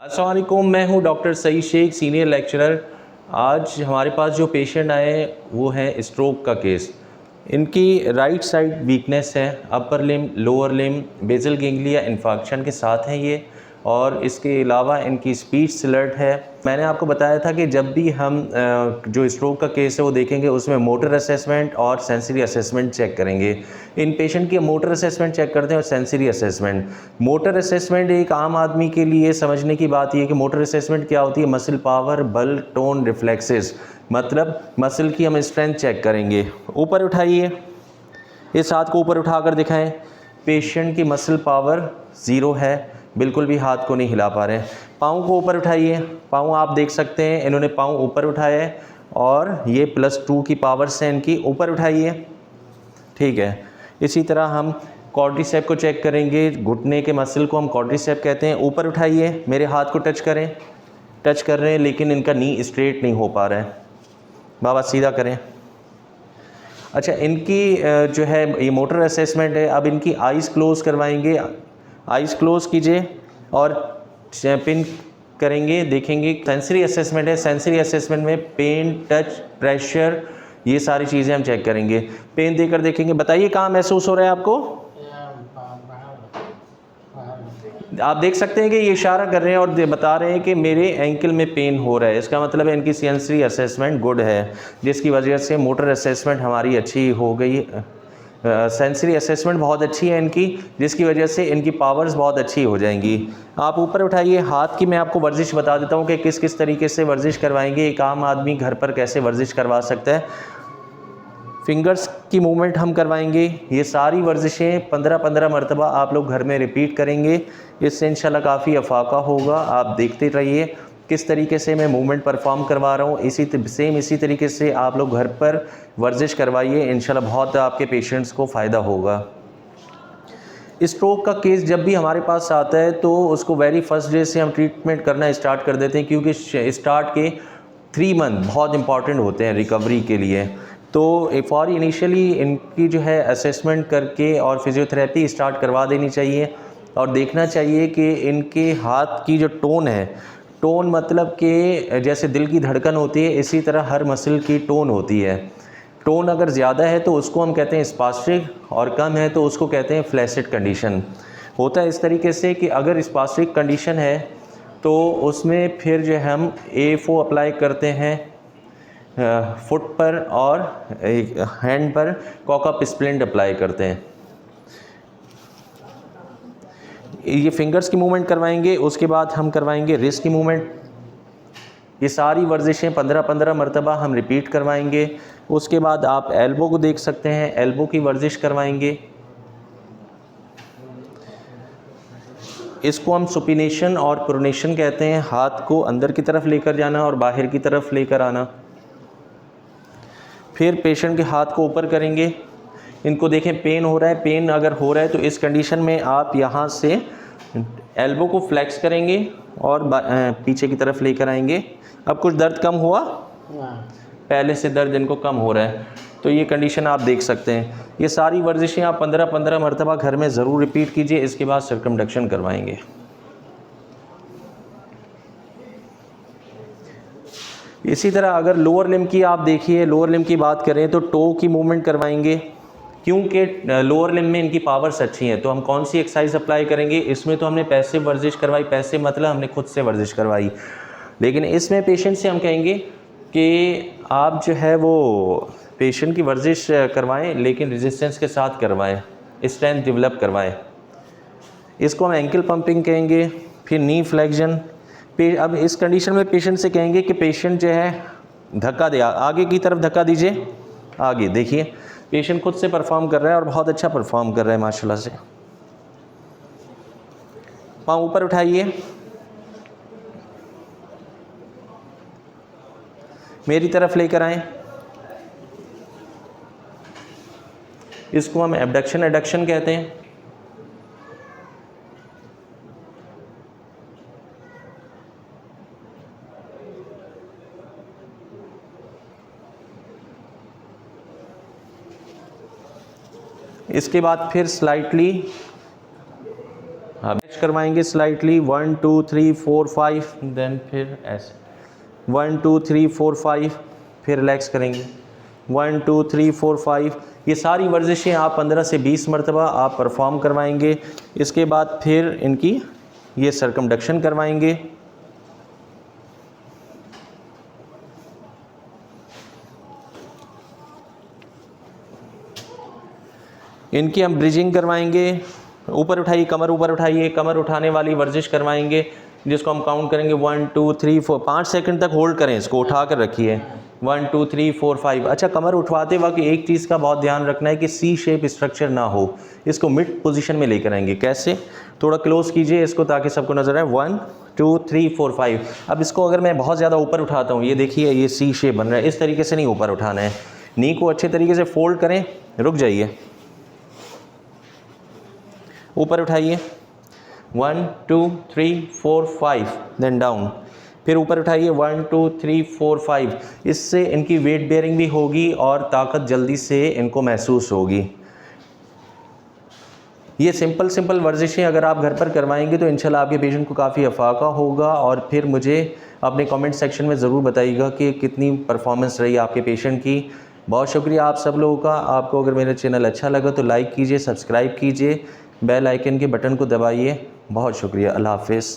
अस्सलाम वालेकुम, मैं हूं doctor Saeed Shaikh, senior lecturer. आज हमारे पास जो पेशेंट आए वो है स्ट्रोक का केस। इनकी राइट साइड वीकनेस है, upper limb, lower limb, basal ganglia infarction के साथ हैं ये, और इसके अलावा इनकी स्पीच स्लर्ट है। मैंने आपको बताया था कि जब भी हम जो स्ट्रोक का केस है वो देखेंगे उसमें मोटर असेसमेंट और सेंसरी असेसमेंट चेक करेंगे। इन पेशेंट की मोटर असेसमेंट चेक करते हैं और सेंसरी असेसमेंट। मोटर असेसमेंट एक आम आदमी के लिए समझने की बात यह है कि मोटर असेसमेंट क्या होती है। मसल पावर, बल, टोन, रिफ्लेक्सेस, मतलब मसल की हम स्ट्रेंथ चेक करेंगे। ऊपर उठाइए, इस हाथ को ऊपर उठाकर दिखाएं। पेशेंट की मसल पावर ज़ीरो है, बिल्कुल भी हाथ को नहीं हिला पा रहे हैं। पाँव को ऊपर उठाइए, पाँव आप देख सकते हैं इन्होंने पाँव ऊपर उठाया है और ये +2 की पावर से इनकी ऊपर उठाइए, ठीक है। इसी तरह हम क्वाड्रिसेप को चेक करेंगे, घुटने के मसल को हम क्वाड्रिसेप कहते हैं। ऊपर उठाइए, मेरे हाथ को टच करें, टच कर रहे हैं लेकिन इनका नी स्ट्रेट नहीं हो पा रहा है। बाबा सीधा करें। अच्छा, इनकी जो है ये मोटर असेसमेंट है। अब इनकी आइज़ क्लोज़ करवाएंगे, आइज़ क्लोज़ कीजिए और पिन करेंगे, देखेंगे। सेंसरी असेसमेंट है, सेंसरी असेसमेंट में पेन, टच, प्रेशर, ये सारी चीज़ें हम चेक करेंगे। पेन देकर देखेंगे। बताइए कहाँ महसूस हो रहा है आपको? आप देख सकते हैं कि ये इशारा कर रहे हैं और बता रहे हैं कि मेरे एंकल में पेन हो रहा है। इसका मतलब है इनकी सेंसरी असेसमेंट गुड है, जिसकी वजह से मोटर असेसमेंट हमारी अच्छी हो गई। सेंसरी असेसमेंट बहुत अच्छी है इनकी, जिसकी वजह से इनकी पावर्स बहुत अच्छी हो जाएंगी। आप ऊपर उठाइए। हाथ की मैं आपको वर्जिश बता देता हूँ कि किस किस तरीके से वर्जिश करवाएंगे। एक आम आदमी घर पर कैसे वर्जिश करवा सकता है। फिंगर्स की मूवमेंट हम करवाएंगे। ये सारी वर्जिशें 15-15 मरतबा आप लोग घर में रिपीट करेंगे। इससे इंशाल्लाह काफ़ी अफाका होगा। आप देखते रहिए किस तरीके से मैं मूवमेंट परफॉर्म करवा रहा हूँ। इसी तरीके से आप लोग घर पर वर्जिश करवाइए, इंशाल्लाह बहुत आपके पेशेंट्स को फ़ायदा होगा। स्ट्रोक का केस जब भी हमारे पास आता है तो उसको वेरी फर्स्ट डे से हम ट्रीटमेंट करना स्टार्ट कर देते हैं, क्योंकि स्टार्ट के 3 मंथ बहुत इंपॉर्टेंट होते हैं रिकवरी के लिए। तो फॉर इनिशियली इनकी जो है असेसमेंट करके और फिज़ियोथेरेपी स्टार्ट करवा देनी चाहिए। और देखना चाहिए कि इनके हाथ की जो टोन है, टोन मतलब कि जैसे दिल की धड़कन होती है इसी तरह हर मसल की टोन होती है। टोन अगर ज़्यादा है तो उसको हम कहते हैं स्पास्टिक, और कम है तो उसको कहते हैं फ्लैसिड कंडीशन। होता है इस तरीके से कि अगर स्पास्टिक कंडीशन है तो उसमें फिर जो हम AFO अप्लाई करते हैं फुट पर, और हैंड पर कॉकअप स्प्लिंट अप्लाई करते हैं। ये फिंगर्स की मूवमेंट करवाएंगे, उसके बाद हम करवाएंगे रिस्ट की मूवमेंट। ये सारी वर्जिशें 15-15 मरतबा हम रिपीट करवाएंगे। उसके बाद आप एल्बो को देख सकते हैं, एल्बो की वर्जिश करवाएंगे। इसको हम सुपिनेशन और प्रोनेशन कहते हैं, हाथ को अंदर की तरफ लेकर जाना और बाहर की तरफ लेकर आना। फिर पेशेंट के हाथ को ऊपर करेंगे, इनको देखें पेन हो रहा है। पेन अगर हो रहा है तो इस कंडीशन में आप यहाँ से एल्बो को फ्लेक्स करेंगे और पीछे की तरफ लेकर आएंगे। अब कुछ दर्द कम हुआ? पहले से दर्द इनको कम हो रहा है, तो ये कंडीशन आप देख सकते हैं। ये सारी वर्जिशें आप 15-15 मरतबा घर में ज़रूर रिपीट कीजिए। इसके बाद सर्कमडक्शन करवाएंगे। इसी तरह अगर लोअर लिम की आप देखिए, लोअर लिम की बात करें तो टो की मूवमेंट करवाएंगे, क्योंकि लोअर लिम में इनकी पावर्स अच्छी हैं। तो हम कौन सी एक्सरसाइज अप्लाई करेंगे? इसमें तो हमने पैसिव वर्जिश करवाई, पैसिव मतलब हमने खुद से वर्जिश करवाई। लेकिन इसमें पेशेंट से हम कहेंगे कि आप जो है वो पेशेंट की वर्जिश करवाएं, लेकिन रेजिस्टेंस के साथ करवाएं, स्ट्रेंथ डेवलप करवाएं। इसको हम एंकल पंपिंग कहेंगे। फिर नी फ्लेक्शन। अब इस कंडीशन में पेशेंट से कहेंगे कि पेशेंट जो है धक्का दे, आगे की तरफ धक्का दीजिए। आगे देखिए, पेशेंट खुद से परफॉर्म कर रहा है और बहुत अच्छा परफॉर्म कर रहा है माशाल्लाह से। पाँव ऊपर उठाइए, मेरी तरफ लेकर आएं। इसको हम एबडक्शन एडक्शन कहते हैं। इसके बाद फिर स्लाइटली करवाएंगे स्लाइटली 1 2 3 4 5, देन फिर ऐसे 1 2 3 4 5, फिर रिलैक्स करेंगे 1 2 3 4 5। ये सारी वर्जिशें आप 15 से 20 मरतबा आप परफॉर्म करवाएंगे। इसके बाद फिर इनकी ये सर्कमडक्शन करवाएंगे। इनकी हम ब्रिजिंग करवाएंगे। ऊपर उठाइए, कमर ऊपर उठाइए, कमर उठाने वाली वर्जिश करवाएंगे जिसको हम काउंट करेंगे 1 2 3 4, 5 सेकंड तक होल्ड करें, इसको उठा कर रखिए 1 2 3 4 5। अच्छा, कमर उठवाते वक्त एक चीज़ का बहुत ध्यान रखना है कि सी शेप स्ट्रक्चर ना हो, इसको मिड पोजीशन में लेकर आएंगे। कैसे? थोड़ा क्लोज कीजिए इसको ताकि सबको नजर आए। 1 2 3 4 5। अब इसको अगर मैं बहुत ज़्यादा ऊपर उठाता हूँ, ये देखिए ये सी शेप बन रहा है, इस तरीके से नहीं ऊपर उठाना है। नी को अच्छे तरीके से फोल्ड करें, रुक जाइए, ऊपर उठाइए 1 2 3 4 5, देन डाउन, फिर ऊपर उठाइए 1 2 3 4 5। इससे इनकी वेट बेयरिंग भी होगी और ताकत जल्दी से इनको महसूस होगी। ये सिंपल वर्जिशें अगर आप घर पर करवाएंगे तो इंशाल्लाह आपके पेशेंट को काफ़ी अफाका होगा। और फिर मुझे अपने कमेंट सेक्शन में ज़रूर बताइएगा कि कितनी परफॉर्मेंस रही आपके पेशेंट की। बहुत शुक्रिया आप सब लोगों का। आपको अगर मेरा चैनल अच्छा लगा तो लाइक कीजिए, सब्सक्राइब कीजिए, बेल आइकन के बटन को दबाइए। बहुत शुक्रिया, अल्लाह हाफ़िज़।